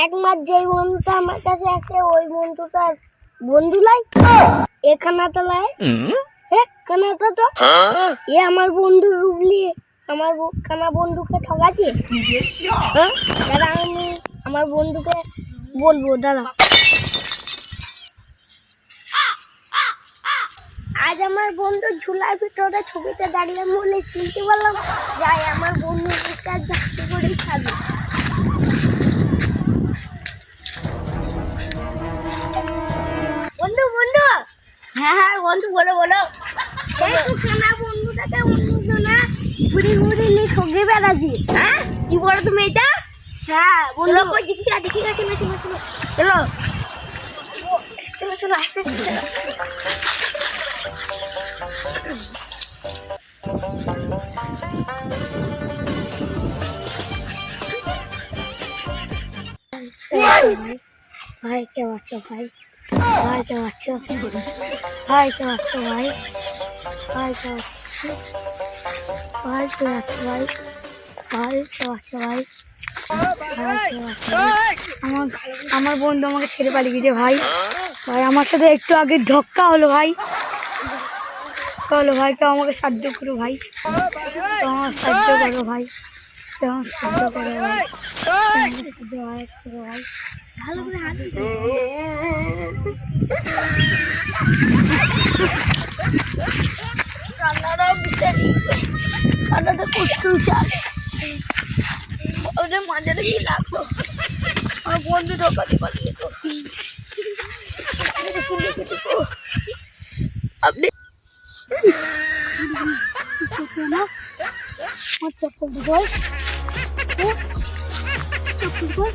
এক মাস যেই বন্ধুটা আমার কাছে আছে ওই বন্ধুটার বন্ধু লাই এখানাটা লাই কানাটা তো এ আমার বন্ধু রুবলি আমার কানা বন্ধুকে ঠকাচ্ছে। দাদা আমি আমার বন্ধুকে বলবো দাদা। আজ আমার বন্ধু ঝুলার ভিতরে ছবিতে দাঁড়িয়ে বলে চিনতে পারলাম যাই আমার বন্ধু যাচ্ছে করেই খাবে। বন্ধু বন্ধু হ্যাঁ হ্যাঁ বন্ধু বলো বলো খানা বন্ধুটাকে বন্ধু না ঘুরি ঘুরি নিয়ে ঠকে বেড়াচ্ছি। হ্যাঁ কি বলো তুমি এটা? হ্যাঁ বন্ধু কই দেখি দেখি গেছে চলো চলো চলো আস্তে আস্তে ভাই কে বাচ্চা ভাই ভাই কে বাচ্চা ভাই কে বাচ্চা ভাই ভাই কে ভাই কে বাচ্চা ভাই ভাই কে বাচ্চা ভাই আমার বন্ধু আমাকে ছেড়ে পালিয়ে গেছে ভাই। ভাই আমার সাথে একটু আগে ধক্কা হলো ভাই। ভাই কেউ আমাকে সাহায্য করো ভাই, আমার সাহায্য করো ভাই, আমার সাহায্য করো ভাই, ভাই ভালো করে হাত কান্নাটা কষ্ট চালে ওদের মাঝে কি লাগতো আমার বন্ধু ঢোকাতে পারিয়ে তো আপনি চপ্পল বল চপ্পল